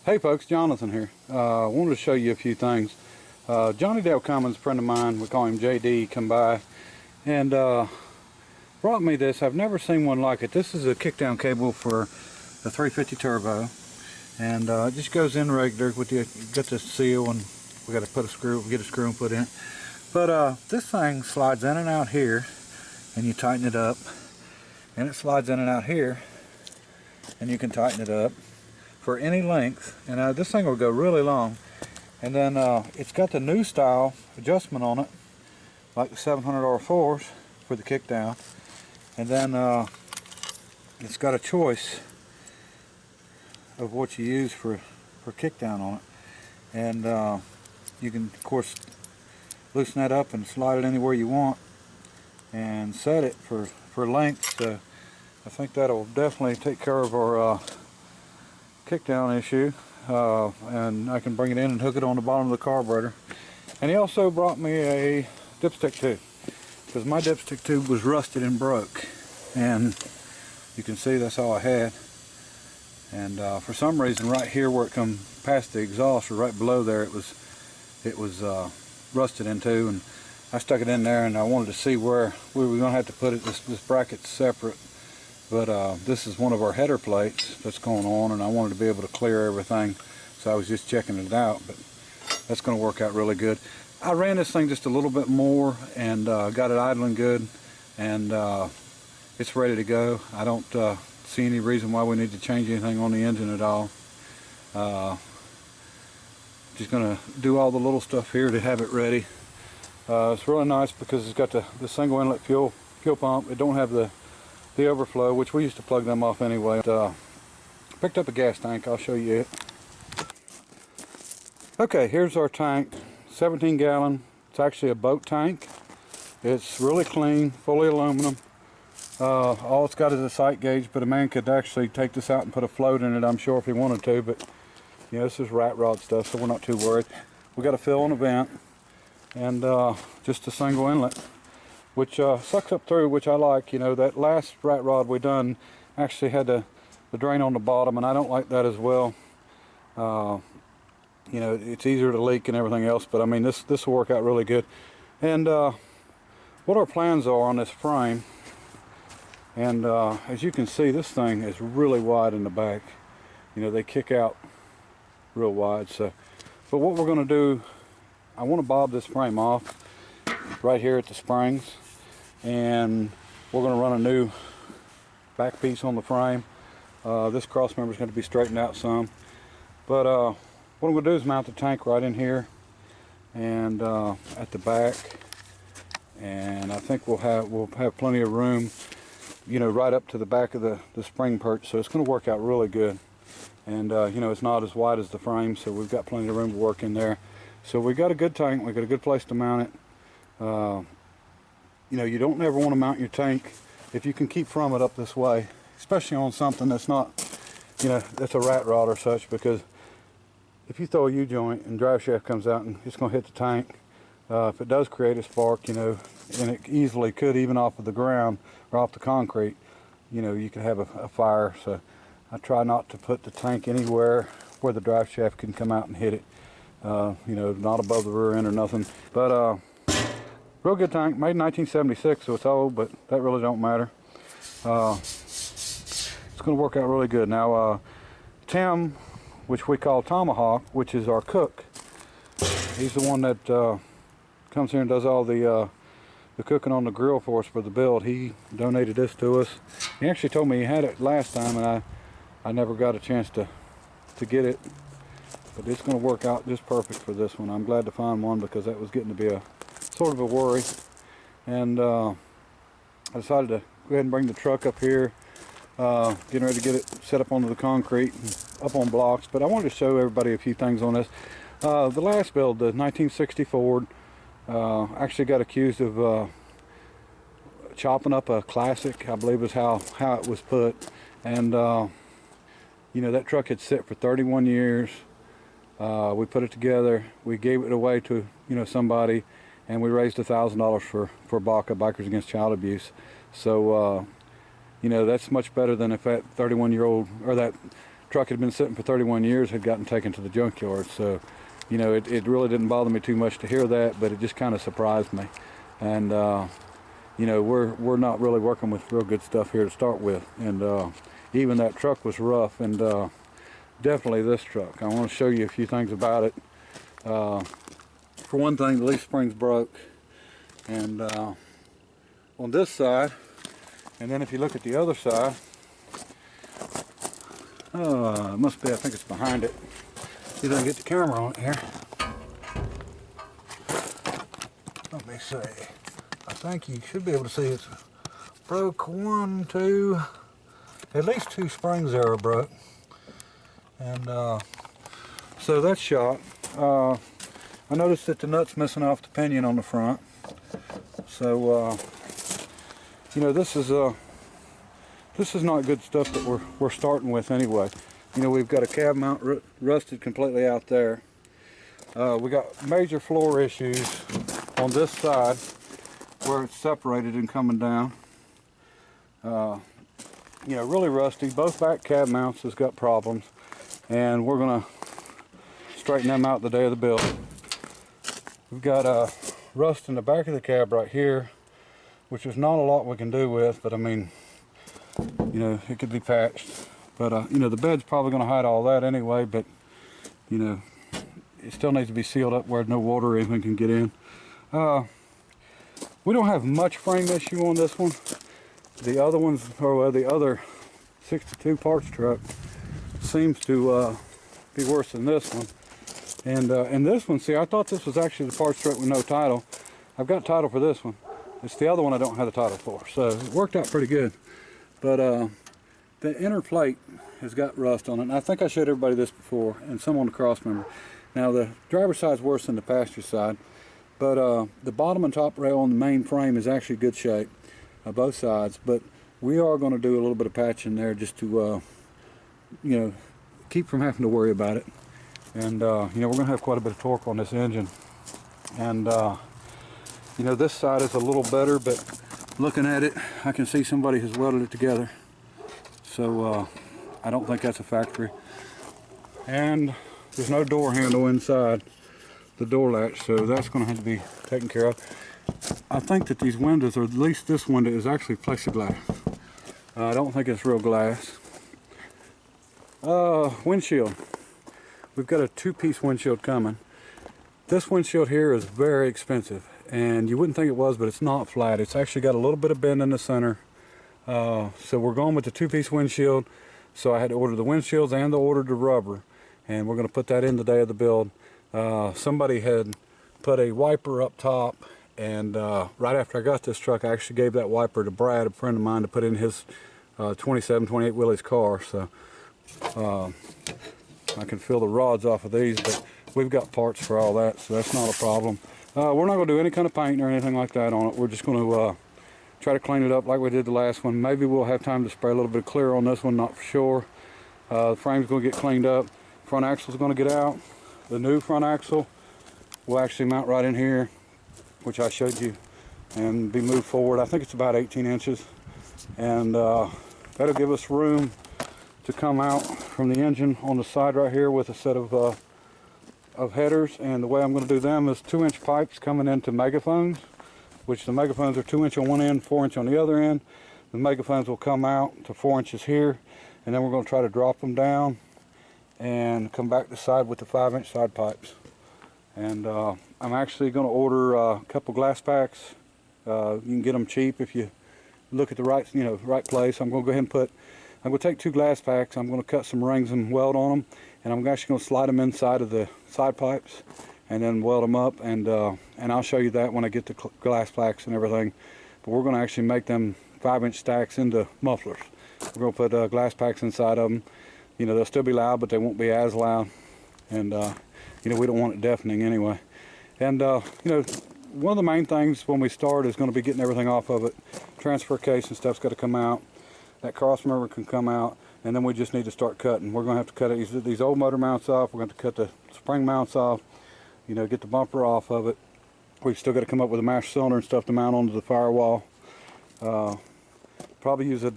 Hey folks, Jonathan here. I wanted to show you a few things. Johnny Dale Cummins, a friend of mine, we call him JD, come by and brought me this. I've never seen one like it. This is a kickdown cable for the 350 turbo, and it just goes in regular with the, got the seal, and we got to put a screw, get a screw and put in. But this thing slides in and out here, and you tighten it up, and it slides in and out here, and you can tighten it up for any length. And this thing will go really long. And then it's got the new style adjustment on it, like the 700 R4s for the kickdown. And then it's got a choice of what you use for kickdown on it. And you can, of course, loosen that up and slide it anywhere you want and set it for length. So I think that'll definitely take care of our kickdown issue, and I can bring it in and hook it on the bottom of the carburetor. And he also brought me a dipstick tube, because my dipstick tube was rusted and broke, and you can see that's all I had. And for some reason right here where it come past the exhaust, or right below there, it was rusted into, and I stuck it in there, and I wanted to see where we were going to have to put it. This bracket's separate, but this is one of our header plates that's going on, and I wanted to be able to clear everything, so I was just checking it out. But that's going to work out really good. I ran this thing just a little bit more and got it idling good, and it's ready to go. I don't see any reason why we need to change anything on the engine at all. Just going to do all the little stuff here to have it ready. It's really nice because it's got the single inlet fuel pump. It don't have the overflow, which we used to plug them off anyway. Picked up a gas tank. I'll show you it. Okay, here's our tank, 17 gallon. It's actually a boat tank. It's really clean, fully aluminum. All it's got is a sight gauge, but a man could actually take this out and put a float in it, I'm sure, if he wanted to. But you know, this is rat rod stuff, so we're not too worried. We got a fill and a vent, and just a single inlet, which sucks up through, which I like. You know, that last rat rod we done actually had the drain on the bottom, and I don't like that as well. You know, it's easier to leak and everything else, but I mean, this will work out really good. And what our plans are on this frame, and as you can see, this thing is really wide in the back. You know, they kick out real wide. So, but what we're going to do, I want to bob this frame off right here at the springs, and we're going to run a new back piece on the frame. This cross member is going to be straightened out some, but what I'm going to do is mount the tank right in here and at the back, and I think we'll have plenty of room, you know, right up to the back of the spring perch. So it's going to work out really good. And you know, it's not as wide as the frame, so we've got plenty of room to work in there. So we got a good tank. We got a good place to mount it. You know, you don't ever want to mount your tank if you can keep from it up this way, especially on something that's not, you know, that's a rat rod or such, because if you throw a U-joint and drive shaft comes out and it's going to hit the tank, if it does create a spark, you know, and it easily could, even off of the ground or off the concrete, you know, you could have a fire. So I try not to put the tank anywhere where the drive shaft can come out and hit it. You know, not above the rear end or nothing. But real good tank, made in 1976, so it's old, but that really don't matter. It's going to work out really good. Now, Tim, which we call Tomahawk, which is our cook, he's the one that comes here and does all the cooking on the grill for us for the build. He donated this to us. He actually told me he had it last time, and I never got a chance to get it, but it's going to work out just perfect for this one. I'm glad to find one, because that was getting to be a sort of a worry. And I decided to go ahead and bring the truck up here, getting ready to get it set up onto the concrete and up on blocks. But I wanted to show everybody a few things on this. The last build, the 1960 Ford, actually got accused of chopping up a Classic, I believe is how it was put. And you know, that truck had sit for 31 years. We put it together, we gave it away to, you know, somebody, and we raised $1,000 for BACA, Bikers Against Child Abuse. So you know, that's much better than if that 31-year-old or that truck had been sitting for 31 years, had gotten taken to the junkyard. So, you know, it really didn't bother me too much to hear that, but it just kind of surprised me. And you know, we're not really working with real good stuff here to start with. And even that truck was rough, and definitely this truck. I want to show you a few things about it. For one thing, the leaf spring's broke, and on this side, and then if you look at the other side, it must be, I think it's behind it. See if I can get the camera on it here. Let me see. I think you should be able to see it's broke one, two, at least two springs there are broke. And so that's shot. I noticed that the nut's missing off the pinion on the front. So you know, this is not good stuff that we're starting with anyway. You know, we've got a cab mount rusted completely out there. We got major floor issues on this side where it's separated and coming down. You know, really rusty. Both back cab mounts has got problems, and we're gonna straighten them out the day of the build. We've got rust in the back of the cab right here, which is not a lot we can do with, but I mean, you know, it could be patched. But you know, the bed's probably going to hide all that anyway, but you know, it still needs to be sealed up where no water or anything can get in. We don't have much frame issue on this one. The other ones, or the other 62 parts truck, seems to be worse than this one. And this one, see, I thought this was actually the parts truck with no title. I've got title for this one. It's the other one I don't have the title for, so it worked out pretty good. But the inner plate has got rust on it, and I think I showed everybody this before, and some on the cross member. Now the driver's side is worse than the passenger side, but the bottom and top rail on the main frame is actually good shape, both sides. But we are going to do a little bit of patching there just to, you know, keep from having to worry about it. And you know, we're going to have quite a bit of torque on this engine, and you know, this side is a little better, but looking at it, I can see somebody has welded it together. So I don't think that's a factory. And there's no door handle inside the door latch, so that's going to have to be taken care of. I think that these windows, or at least this window, is actually plexiglass. I don't think it's real glass. Windshield. We've got a two-piece windshield coming. This windshield here is very expensive, and you wouldn't think it was, but it's not flat. It's actually got a little bit of bend in the center. So we're going with the two-piece windshield. So I had to order the windshields and ordered the rubber, and we're going to put that in the day of the build. Somebody had put a wiper up top, and right after I got this truck, I actually gave that wiper to Brad, a friend of mine, to put in his 27, 28 Willys car. So I can feel the rods off of these, but we've got parts for all that, so that's not a problem. We're not going to do any kind of paint or anything like that on it. We're just going to try to clean it up like we did the last one. Maybe we'll have time to spray a little bit of clear on this one, not for sure. The frame's going to get cleaned up. Front axle's going to get out. The new front axle will actually mount right in here, which I showed you, and be moved forward. I think it's about 18 inches, and that'll give us room to come out from the engine on the side right here with a set of headers. And the way I'm going to do them is 2-inch pipes coming into megaphones, which the megaphones are 2 inch on one end, 4 inch on the other end. The megaphones will come out to 4 inches here, and then we're going to try to drop them down and come back to the side with the 5-inch side pipes. And I'm actually going to order a couple glass packs. You can get them cheap if you look at the right, right place. I'm going to go ahead and I'm going to take 2 glass packs. I'm going to cut some rings and weld on them, and I'm actually going to slide them inside of the side pipes and then weld them up, and I'll show you that when I get the glass packs and everything. But we're going to actually make them 5-inch stacks into mufflers. We're going to put glass packs inside of them. They'll still be loud, but they won't be as loud, and we don't want it deafening anyway. And one of the main things when we start is going to be getting everything off of it. Transfer case and stuff's got to come out. That cross member can come out, and then we just need to start cutting. We're going to have to cut these old motor mounts off. We're going to cut the spring mounts off, get the bumper off of it. We've still got to come up with a master cylinder and stuff to mount onto the firewall. Probably use a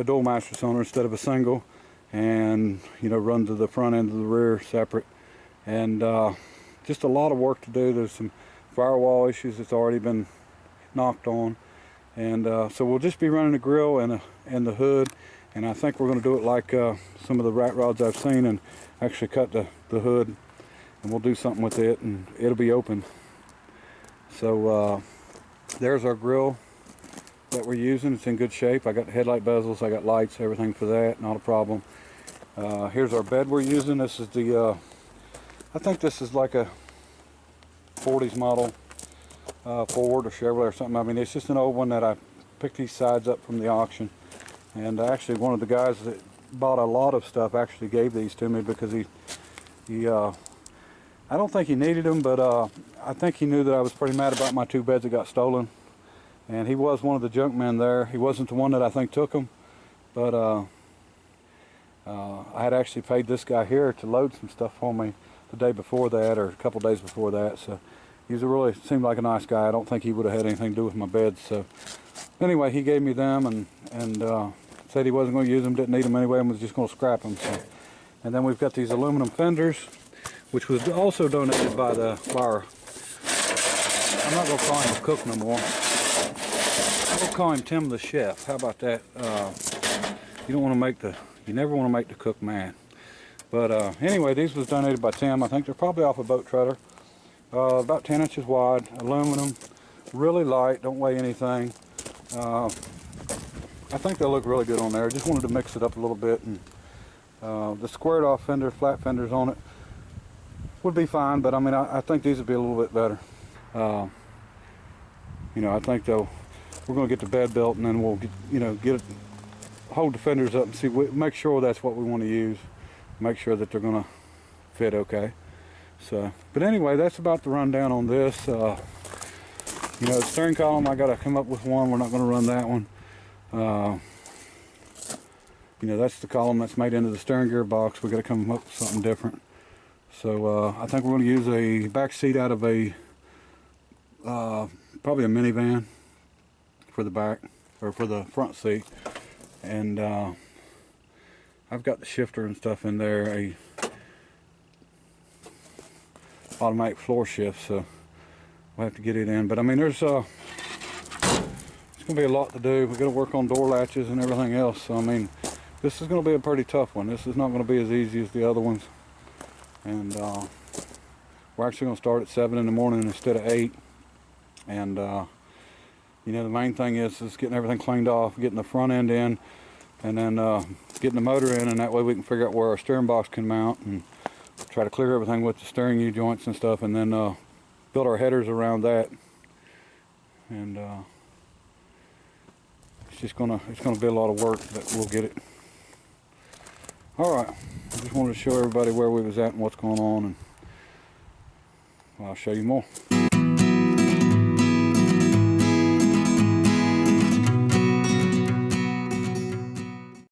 dual master cylinder instead of a single. and run to the front end of the rear separate. And just a lot of work to do. There's some firewall issues that's already been knocked on, and so we'll just be running the grill and the hood. And I think we're going to do it like some of the rat rods I've seen, and actually cut the hood, and we'll do something with it, and it'll be open. So there's our grill that we're using. It's in good shape. I got the headlight bezels, I got lights, everything for that, not a problem. Here's our bed we're using. This is the I think this is like a 40s model Ford or Chevrolet or something. I mean, it's just an old one that I picked these sides up from the auction. And actually one of the guys that bought a lot of stuff actually gave these to me because he I don't think he needed them, but I think he knew that I was pretty mad about my 2 beds that got stolen. And he was one of the junk men there. He wasn't the one that I think took them, but I had actually paid this guy here to load some stuff for me the day before that, or a couple days before that. So he really seemed like a nice guy. I don't think he would have had anything to do with my beds. So anyway, he gave me them, and said he wasn't going to use them, didn't need them anyway, and was just going to scrap them. So. And then we've got these aluminum fenders, which was also donated by our, I'm not going to call him cook no more. We'll call him Tim the chef. How about that? You don't want to you never want to make the cook mad. But anyway, these was donated by Tim. I think they're probably off a boat trailer. About 10 inches wide, aluminum, really light, don't weigh anything. I think they'll look really good on there. Just wanted to mix it up a little bit. And the squared off fender, flat fenders on it would be fine, but I mean, I think these would be a little bit better. I think though, we're going to get the bed built, and then we'll get it, hold the fenders up and see, make sure that's what we want to use. Make sure that they're going to fit okay. So, but anyway, that's about the rundown on this. The steering column, I got to come up with one. We're not going to run that one. That's the column that's made into the steering gear box. We got to come up with something different. So I think we're going to use a back seat out of a probably a minivan for the back, or for the front seat. And I've got the shifter and stuff in there, a automatic floor shift, so we'll have to get it in. But I mean, there's it's gonna be a lot to do. We're gonna work on door latches and everything else. So I mean, this is gonna be a pretty tough one. This is not gonna be as easy as the other ones. And we're actually gonna start at 7 in the morning instead of 8. And the main thing is getting everything cleaned off, getting the front end in, and then getting the motor in, and that way we can figure out where our steering box can mount, and try to clear everything with the steering U-joints and stuff, and then build our headers around that. And it's gonna be a lot of work, but we'll get it. All right, I just wanted to show everybody where we was at and what's going on, and I'll show you more.